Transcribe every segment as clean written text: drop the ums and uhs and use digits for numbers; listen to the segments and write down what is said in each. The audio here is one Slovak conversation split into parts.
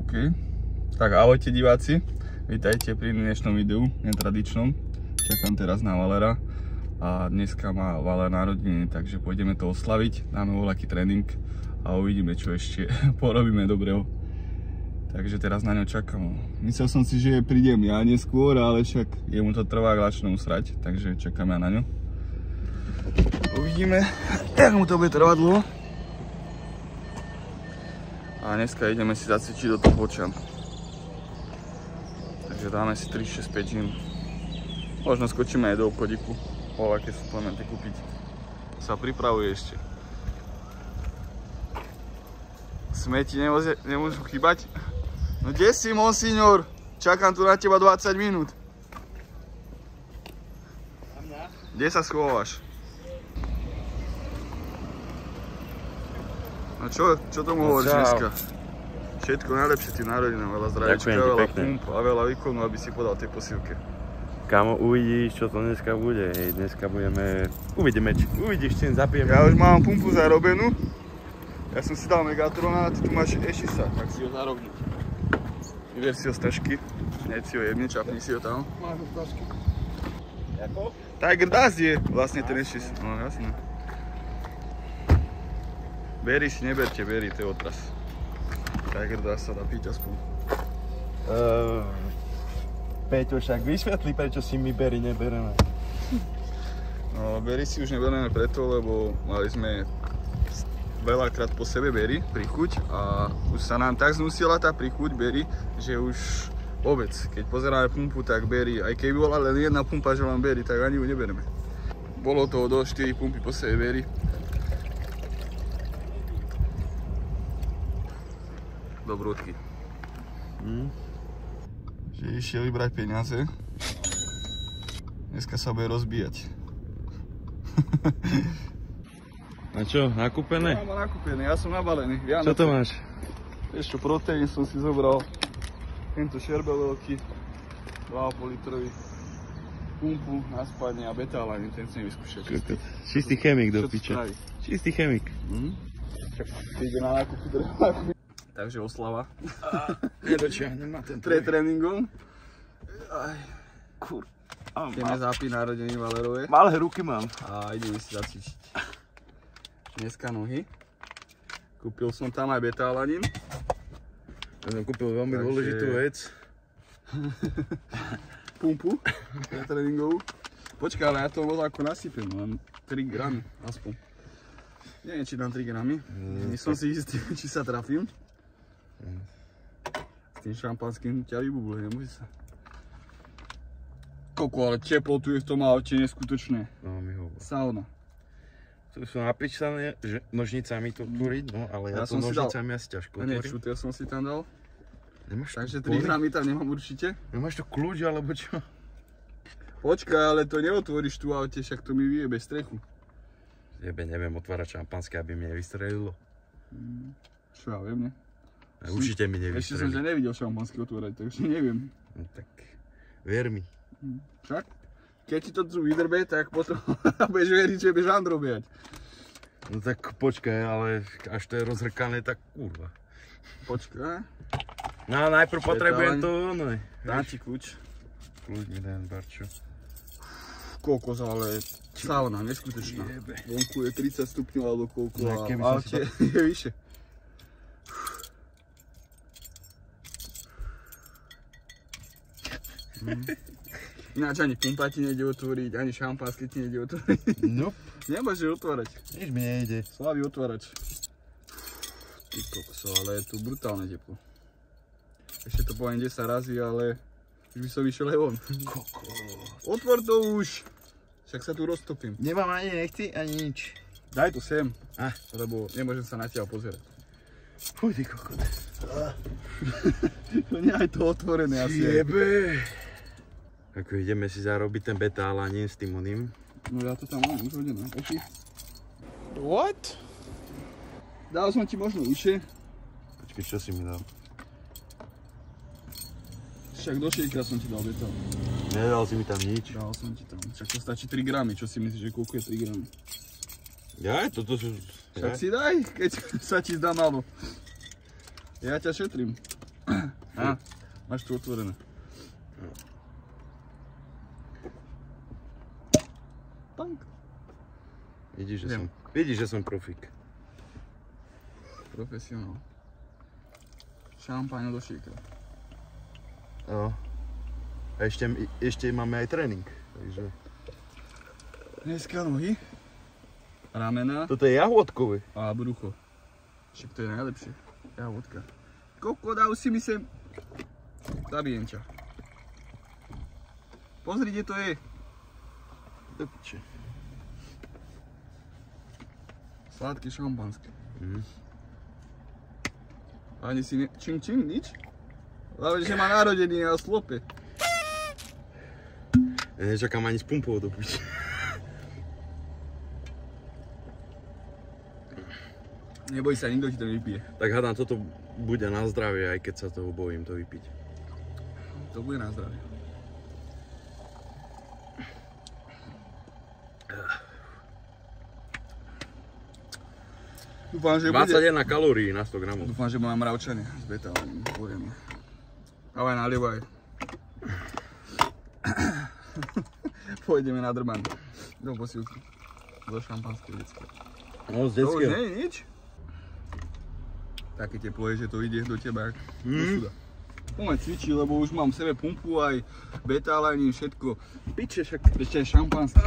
OK. Tak ahojte diváci, vítajte pri dnešnom videu, netradičnom. Čakám teraz na Valera a dneska má Valer narodeniny, takže pôjdeme to oslaviť, dáme voľaký tréning a uvidíme, čo ešte porobíme dobrého. Takže teraz na ňo čakám. Myslel som si, že prídem ja neskôr, ale však jemu to trvá začne usrať, takže čakáme na ňo. Uvidíme, jak mu to bude trvať dlho. A dneska ideme si zacvičiť do toho bočan. Takže dáme si 3, 6, 5 žim. Možno skočíme aj do obchodíku, aké suplementy kúpiť. Sa pripravuje ešte. Smeti nemôžu chýbať. No kde si, monsignor? Čakám tu na teba 20 minút. Kde sa schováš? No čo tomu hovoríš dneska? Všetko najlepšie ti narodinám, veľa zdravíčka, veľa pump a veľa výkonu, aby si podal tej posilke. Kamo, uvidíš, čo to dneska bude. Hej, dneska uvidíme, uvidíš, čím zapijeme. Ja už mám pumpu zarobenú. Ja som si dal Megatrona a ty tu máš Ešisa, tak si ho zarobniť. Vyber si ho z tašky, hneď si ho jemne, čapni si ho tam. Máš ho z tašky. Jako? Tiger Dust je vlastne ten Ešis, no jasné. Berry si neberte, berry, to je otras. Tiger Dust sa dá piť aspoň. Peťo, však vysvetli, prečo si my berry nebereme. No, berry si už neberieme preto, lebo mali sme veľakrát po sebe berry, príchuť a už sa nám tak znusila tá príchuť berry, že už vôbec, keď pozeráme pumpu, tak berry, aj keby bola len jedna pumpa, že mám berry, tak ani ju nebereme. Bolo toho do 4 pumpy po sebe berry. Dobrúdky. Že išiel vybrať peniaze. Dneska sa bude rozbíjať. A čo, nakúpené? Ja mám nakúpené, ja som nabalený. Čo to máš? Vieš čo, proteín som si zobral. Tento šerbel veľký, 2,5 litrový. Pumpu na spanie a betalanín, ten chcem vyskúšať. Čistý chemik do piče. Čistý chemik. Ide na nákupy, treba nakúpiť. Takže oslava. Nedočiahnem na ten Pred tréningom. Ideme zápiť narodeniny Valerové. Malé ruky mám. A ideme si zacvičiť. Dneska nohy. Kúpil som tam aj betalanín. Ja som kúpil veľmi dôležitú vec. Pumpu. Tréningovú. Počkaj, ale ja to voľako nasypem, len 3 gramy aspoň. Neviem, či dám 3 gramy. Nie som si istý, či sa trafím. S tým šampanským ťa vybubuje, nemôže sa. Koko, ale teplotu je v tom aute neskutočné. No, mi hovor. Sauna. Tu sú napísané, že nožnicami to tvoriť, no ale ja to nožnicami asi ťažko otvorím. Nie, šuter som si tam dal. Nemáš to? Takže 3 gramy tam nemám určite. Nemáš to kľúč, alebo čo? Počkaj, ale to neotvoríš tu aute, však to mi vyjebe strechu. Neviem otvárať šampanské, aby mi nevystrelilo. Čo ja viem, ne? Určite mi nevystrelilo. Ešte som ťa nevidel šampanské otvárať, takže neviem. No tak, ver mi. Však? Keď ti to tu vydrbe, tak potom budeš veriť, že budeš androbiať. No tak počkaj, ale až to je rozhrkané, tak kurva. Počkaj. No najprv potrebujem to, no. Dám ti kľúč. Kľúč mi dám, barčo. Kokos, ale sauna, neskutočná. Vonku je 30 stupňov alebo koľko a v aute je vyššie. Ináč ani pumpa ti nejde otvoriť, ani šampanské ti nejde otvoriť. Nope. Nemôžeš otvárať. Nič mi nejde. Slabý otvárač. Ty kokso, ale je tu brutálne teplo. Ešte to poviem 10 razy, ale už by som vyšiel aj von. Kokos. Otvor to už. Však sa tu roztopím. Nemám ani nechty, ani nič. Daj to sem, lebo nemôžem sa na teba pozerať. Fuj, ty kokot. To nie je to otvorené asi. Jebe. Ako ideme si zarobiť ten betalanín s tým oným. No ja to tam mám už hodené. What? Dal som ti možno vyššie. Počkej, čo si mi dal? Však do šejka som ti dal betál. Nedal si mi tam nič. Dal som ti tam. Však to stačí 3 gramy. Čo si myslíš, že koľko je 3 gramy? Ja, toto sú... Však si daj, keď sa ti zdá málo. Ja ťa šetrím. Máš tu otvorené. Tank. Vidíš, že som profík. Profesionál. Šampáň do šíka. Jo. A ešte máme aj tréning, takže... Dneska nohy, ramena. Toto je jahôdkové. A brucho. Však to je najlepšie. Jahôdka. Koko, daj si mi sem. Zabijem ťa. Pozri, kde to je. Do piče. Sladké šampanské. Ani si čing, nič? Hlavne, že má narodeniny a slope. Ja nečakám ani s pumpou do piče. Neboj sa, nikto ti to vypije. Tak hádam, toto bude na zdravie, aj keď sa toho bojím to vypiť. To bude na zdravie. Dúfam, že 21 kalórií na 100 gramov. Dúfam, že mám mravčania z betalánim. Ale nalievaj. Pôjdeme na drban. Do posilky. Do šampanskej detské. No, z To už detského. nie je nič? Také teplo je, že to ide do teba do suda. Poďme cvičiť, lebo už mám v sebe pumpu aj betalánin, všetko. Piče, však. Ešte aj šampanské.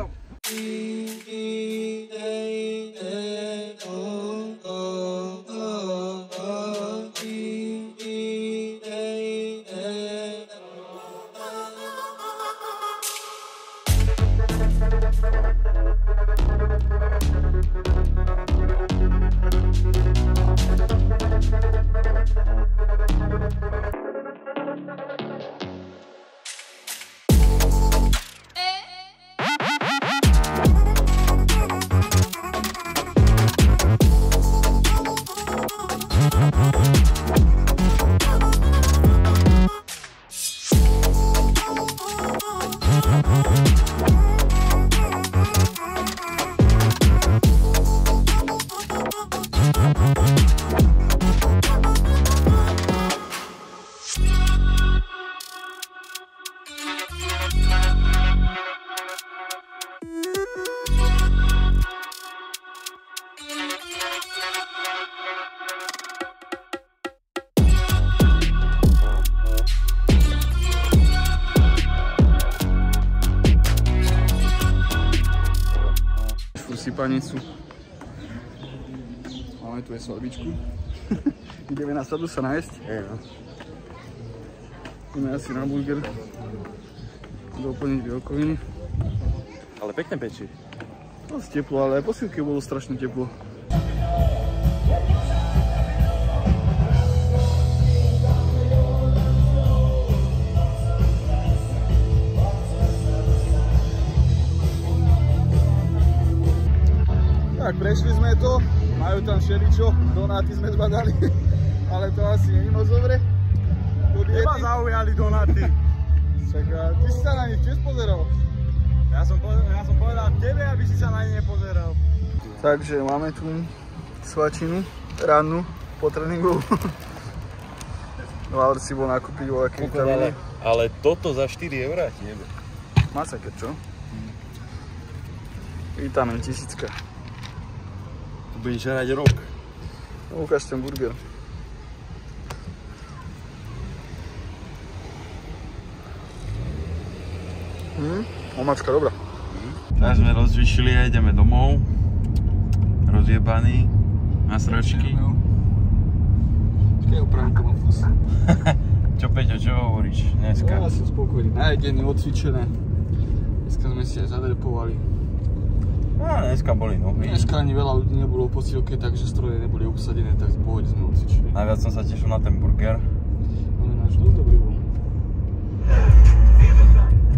Sypanicu. Máme tu aj sladbičku. Ideme na sadu sa nájsť. Ideme asi na burger. Doplniť bielkoviny. Ale pekne pečí. Dosť teplo, ale aj posilky bolo strašne teplo. Tak, prešli sme to, majú tam všeličo, donáty sme zbadali, ale to asi nie je moc dobre. Teba zaujali donáty. Však ty si sa na nich tiež pozeral. Ja som povedal tebe, aby si sa na ne nepozeral. Takže máme tu svačinu, rannú, po tréningu. Laur si bol nakúpiť voľaké vitamíny. Ale toto za 4 € ti nebe. Masaker, čo? Vitamín 1000. Budeš žerať rok. No, ukáž ten burger. Omáčka dobrá. Tak sme rozvyšili a ideme domov. Rozjebaný. Na sračky. Počkaj, opravím to mám kus. Čo Peťo, čo hovoríš dneska? Ja som spokojný. Najedený, odcvičené. Dneska sme si aj zadrepovali. Dneska boli nohy. Dneska ani veľa ľudí nebolo v posilke, takže stroje neboli obsadené, tak v pohode sme odcvičili. Najviac som sa tešil na ten burger. Ale náš dosť dobrý bol.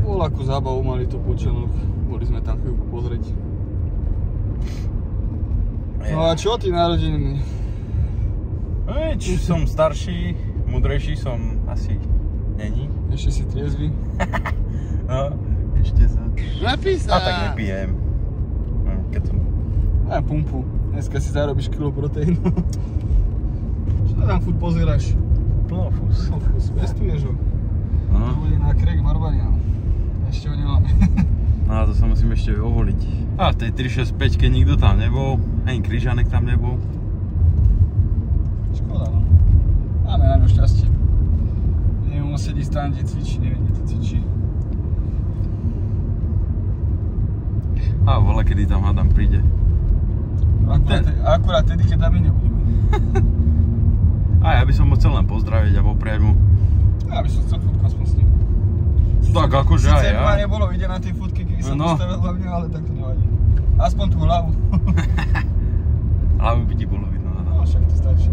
Bol akú zábavu, mali to počenok. Boli sme tam chvíľku pozrieť. No a čo ty narodeniny? Nič, som starší, mudrejší som asi není. Ešte si triezvy? No, ešte sa... Napí sa! A tak nepijem. Keď som... Aj pumpu. Dneska si zarobíš kilo proteínu. Čo to tam furt pozeráš? plnofus. Pestuješ ho. To No. bude na Craig Marbarian. Ešte ho nemáme. No a to sa musím ešte ovoliť. A v tej 365-ke nikto tam nebol, ani Kryžanek tam nebol. Škoda, no. Máme na ňu šťastie. Neviem, on sedí stále, kde cvičí, neviem, kde to cvičí. A voľa, kedy tam hádam príde. Akurát tedy, keď tam my nebudeme. A ja by som ho chcel len pozdraviť a popriať mu. Ja by som chcel fotku aspoň s ním. Tak akože aj Sice ja. ma nebolo vidieť na tej fotke, keby som postavil hlavne, ale tak to nevadí. Aspoň tú hlavu. Hlavu by ti bolo vidno. No však to stačí.